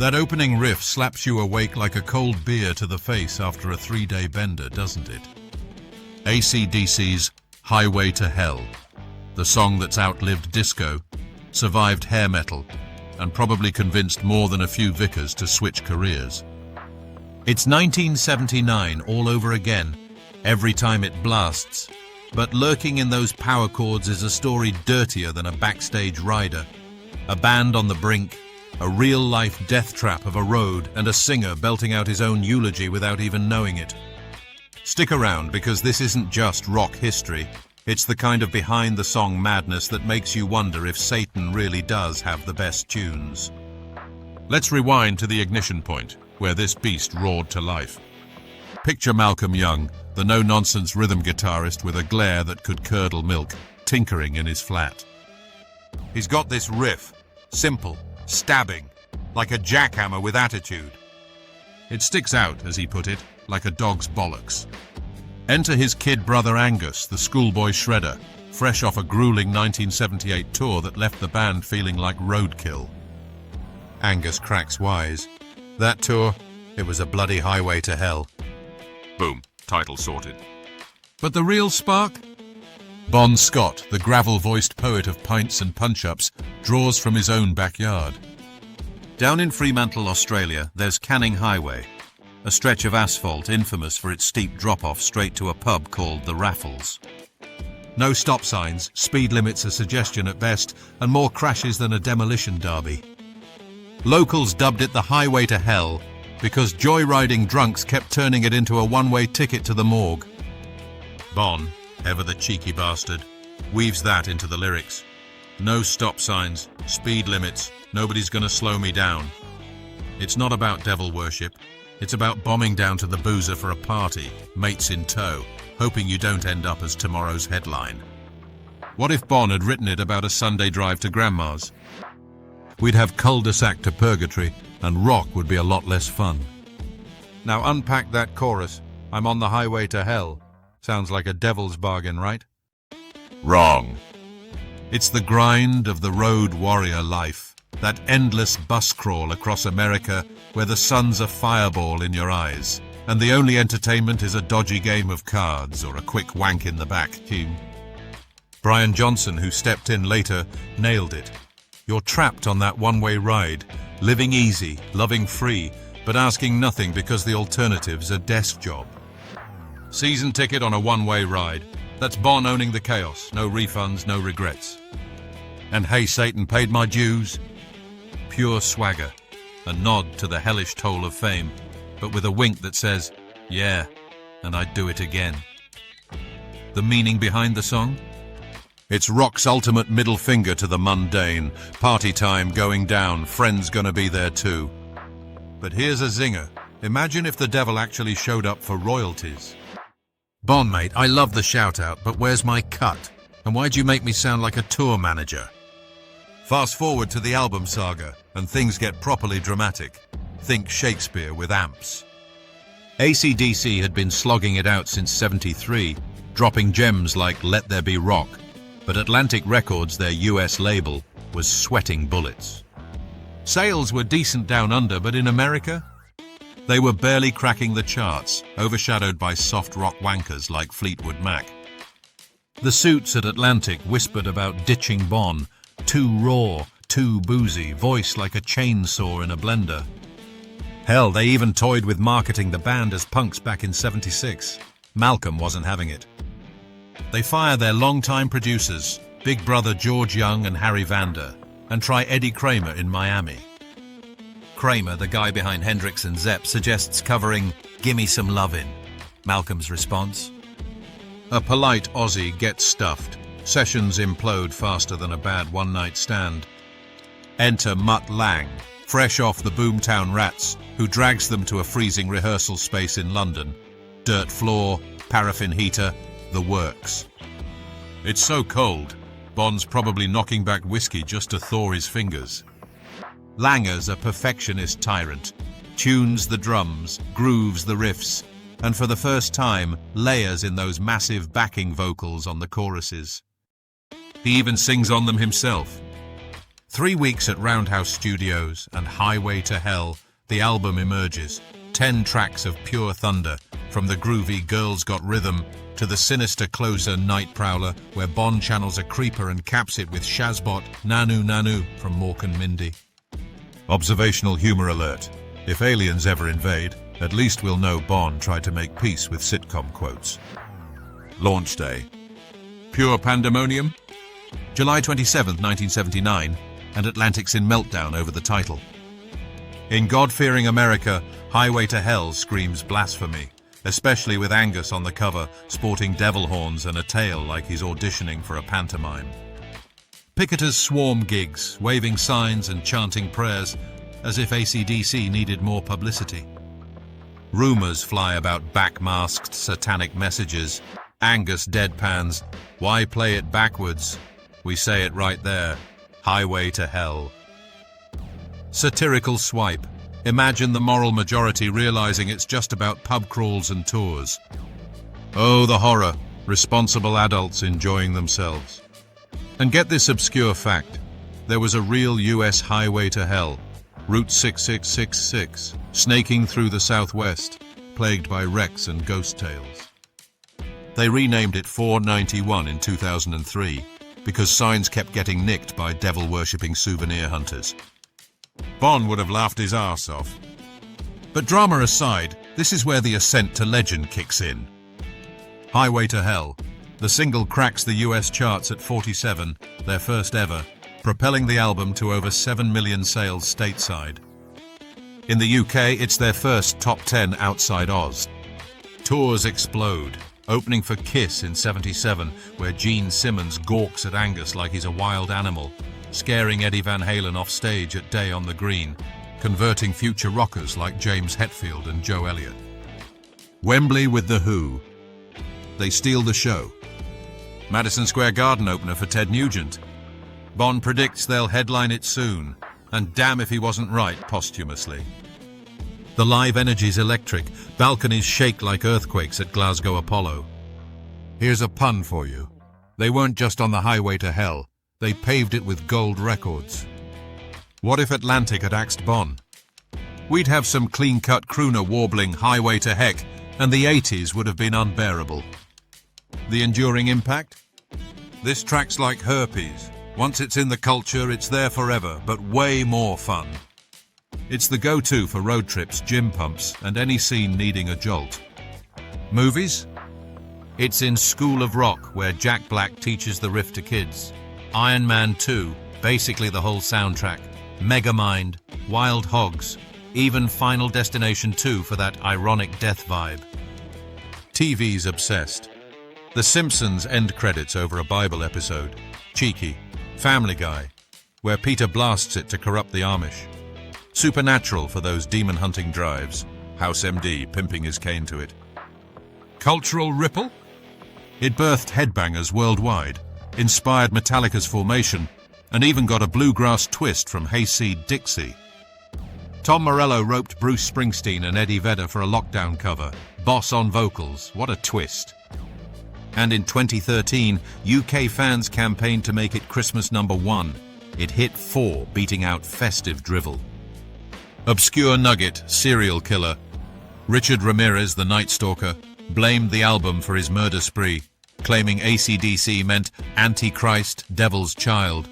That opening riff slaps you awake like a cold beer to the face after a 3-day bender, doesn't it? AC/DC's Highway to Hell, the song that's outlived disco, survived hair metal, and probably convinced more than a few vicars to switch careers. It's 1979 all over again, every time it blasts, but lurking in those power chords is a story dirtier than a backstage rider, a band on the brink, a real-life death trap of a road, and a singer belting out his own eulogy without even knowing it. Stick around, because this isn't just rock history, it's the kind of behind-the-song madness that makes you wonder if Satan really does have the best tunes. Let's rewind to the ignition point, where this beast roared to life. Picture Malcolm Young, the no-nonsense rhythm guitarist with a glare that could curdle milk, tinkering in his flat. He's got this riff, simple, stabbing, like a jackhammer with attitude. It sticks out, as he put it, like a dog's bollocks. Enter his kid brother Angus, the schoolboy shredder, fresh off a grueling 1978 tour that left the band feeling like roadkill. Angus cracks wise. That tour, it was a bloody highway to hell. Boom, title sorted. But the real spark? Bon Scott, the gravel-voiced poet of pints and punch-ups, draws from his own backyard. Down in Fremantle, Australia, there's Canning Highway, a stretch of asphalt infamous for its steep drop-off straight to a pub called the Raffles. No stop signs, speed limits a suggestion at best, and more crashes than a demolition derby. Locals dubbed it the Highway to Hell because joyriding drunks kept turning it into a one-way ticket to the morgue. Bon, ever the cheeky bastard, weaves that into the lyrics. No stop signs, speed limits, nobody's gonna slow me down. It's not about devil worship. It's about bombing down to the boozer for a party, mates in tow, hoping you don't end up as tomorrow's headline. What if Bon had written it about a Sunday drive to Grandma's? We'd have cul-de-sac to purgatory, and rock would be a lot less fun. Now unpack that chorus, I'm on the highway to hell. Sounds like a devil's bargain, right? Wrong. It's the grind of the road warrior life, that endless bus crawl across America where the sun's a fireball in your eyes, and the only entertainment is a dodgy game of cards or a quick wank in the back team. Brian Johnson, who stepped in later, nailed it. You're trapped on that one-way ride, living easy, loving free, but asking nothing because the alternative's a desk job. Season ticket on a one-way ride. That's Bon owning the chaos. No refunds, no regrets. And hey, Satan paid my dues. Pure swagger. A nod to the hellish toll of fame, but with a wink that says, yeah, and I'd do it again. The meaning behind the song? It's rock's ultimate middle finger to the mundane. Party time going down, friends gonna be there too. But here's a zinger. Imagine if the devil actually showed up for royalties. Bon, mate, I love the shout-out, but where's my cut? And why'd you make me sound like a tour manager? Fast forward to the album saga, and things get properly dramatic. Think Shakespeare with amps. AC/DC had been slogging it out since '73, dropping gems like Let There Be Rock, but Atlantic Records, their US label, was sweating bullets. Sales were decent down under, but in America, they were barely cracking the charts, overshadowed by soft rock wankers like Fleetwood Mac. The suits at Atlantic whispered about ditching Bon, too raw, too boozy, voice like a chainsaw in a blender. Hell, they even toyed with marketing the band as punks back in '76. Malcolm wasn't having it. They fire their longtime producers, Big Brother George Young and Harry Vander, and try Eddie Kramer in Miami. Kramer, the guy behind Hendrix and Zepp, suggests covering Gimme Some Lovin'. Malcolm's response? A polite Aussie gets stuffed. Sessions implode faster than a bad one-night stand. Enter Mutt Lang, fresh off the Boomtown Rats, who drags them to a freezing rehearsal space in London. Dirt floor, paraffin heater, the works. It's so cold, Bon's probably knocking back whiskey just to thaw his fingers. Langer's a perfectionist tyrant, tunes the drums, grooves the riffs, and for the first time, layers in those massive backing vocals on the choruses. He even sings on them himself. 3 weeks at Roundhouse Studios and Highway to Hell, the album emerges. 10 tracks of pure thunder, from the groovy Girls Got Rhythm to the sinister closer Night Prowler, where Bon channels a creeper and caps it with Shazbot Nanu Nanu from Mork and Mindy. Observational humor alert. If aliens ever invade, at least we'll know Bon tried to make peace with sitcom quotes. Launch day. Pure pandemonium? July 27, 1979, and Atlantic's in meltdown over the title. In God-fearing America, Highway to Hell screams blasphemy, especially with Angus on the cover, sporting devil horns and a tail like he's auditioning for a pantomime. Picketers swarm gigs, waving signs and chanting prayers, as if AC/DC needed more publicity. Rumors fly about backmasked satanic messages. Angus deadpans, "Why play it backwards? We say it right there. Highway to Hell." Satirical swipe. Imagine the moral majority realizing it's just about pub crawls and tours. Oh, the horror. Responsible adults enjoying themselves. And get this obscure fact. There was a real US highway to hell, Route 6666, snaking through the Southwest, plagued by wrecks and ghost tales. They renamed it 491 in 2003 because signs kept getting nicked by devil-worshipping souvenir hunters. Bon would have laughed his arse off. But drama aside, this is where the ascent to legend kicks in. Highway to Hell. The single cracks the US charts at 47, their first ever, propelling the album to over 7 million sales stateside. In the UK, it's their first top 10 outside Oz. Tours explode, opening for Kiss in 77, where Gene Simmons gawks at Angus like he's a wild animal, scaring Eddie Van Halen off stage at Day on the Green, converting future rockers like James Hetfield and Joe Elliott. Wembley with The Who. They steal the show. Madison Square Garden opener for Ted Nugent. Bon predicts they'll headline it soon, and damn if he wasn't right posthumously. The live energy's electric, balconies shake like earthquakes at Glasgow Apollo. Here's a pun for you. They weren't just on the highway to hell, they paved it with gold records. What if Atlantic had axed Bon? We'd have some clean-cut crooner warbling Highway to Heck, and the 80s would have been unbearable. The enduring impact? This track's like herpes. Once it's in the culture, it's there forever, but way more fun. It's the go-to for road trips, gym pumps, and any scene needing a jolt. Movies? It's in School of Rock, where Jack Black teaches the riff to kids. Iron Man 2, basically the whole soundtrack. Megamind, Wild Hogs, even Final Destination 2 for that ironic death vibe. TV's obsessed. The Simpsons end credits over a Bible episode. Cheeky. Family Guy, where Peter blasts it to corrupt the Amish. Supernatural for those demon-hunting drives. House MD pimping his cane to it. Cultural ripple? It birthed headbangers worldwide, inspired Metallica's Formation, and even got a bluegrass twist from Hayseed Dixie. Tom Morello roped Bruce Springsteen and Eddie Vedder for a Lockdown cover. Boss on vocals, what a twist. And in 2013, UK fans campaigned to make it Christmas #1. It hit 4, beating out Festive Drivel. Obscure nugget, serial killer. Richard Ramirez, the Night Stalker, blamed the album for his murder spree, claiming AC/DC meant Antichrist, Devil's Child.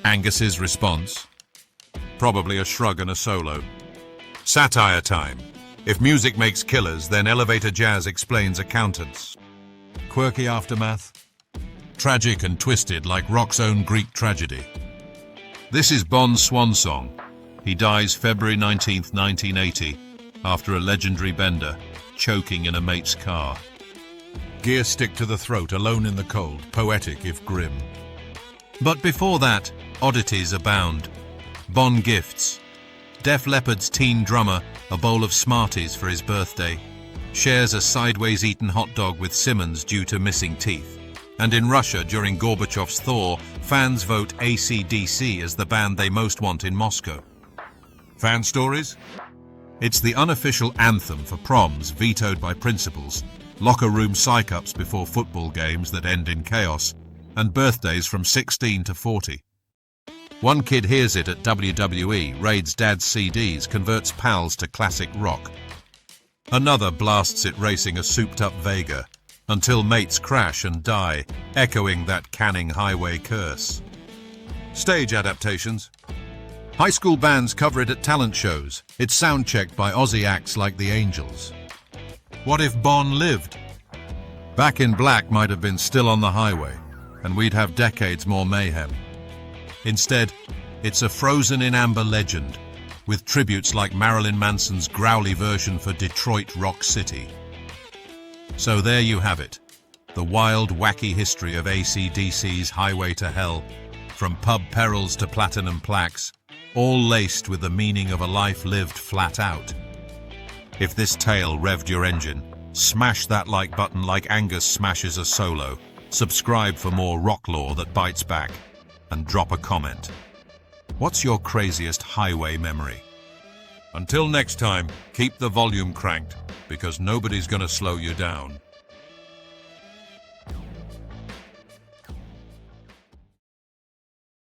Angus's response? Probably a shrug and a solo. Satire time. If music makes killers, then Elevator Jazz explains accountants. Quirky aftermath? Tragic and twisted like rock's own Greek tragedy. This is Bon's swan song. He dies February 19th, 1980, after a legendary bender, choking in a mate's car. Gear stick to the throat, alone in the cold, poetic if grim. But before that, oddities abound. Bon gifts. Def Leppard's teen drummer a bowl of Smarties for his birthday. Shares a sideways eaten hot dog with Simmons due to missing teeth. And in Russia, during Gorbachev's thaw, fans vote AC/DC as the band they most want in Moscow. Fan stories? It's the unofficial anthem for proms vetoed by principals, locker room psych-ups before football games that end in chaos, and birthdays from 16 to 40. One kid hears it at WWE, raids dad's CDs, converts pals to classic rock. Another blasts it racing a souped-up Vega, until mates crash and die, echoing that Canning Highway curse. Stage adaptations. High school bands cover it at talent shows. It's sound-checked by Aussie acts like the Angels. What if Bon lived? Back in Black might have been Still on the Highway, and we'd have decades more mayhem. Instead, it's a frozen in amber legend, with tributes like Marilyn Manson's growly version for Detroit Rock City. So there you have it, the wild, wacky history of AC/DC's Highway to Hell, from pub perils to platinum plaques, all laced with the meaning of a life lived flat out. If this tale revved your engine, smash that like button like Angus smashes a solo, subscribe for more rock lore that bites back, and drop a comment. What's your craziest highway memory? Until next time, keep the volume cranked, because nobody's gonna slow you down.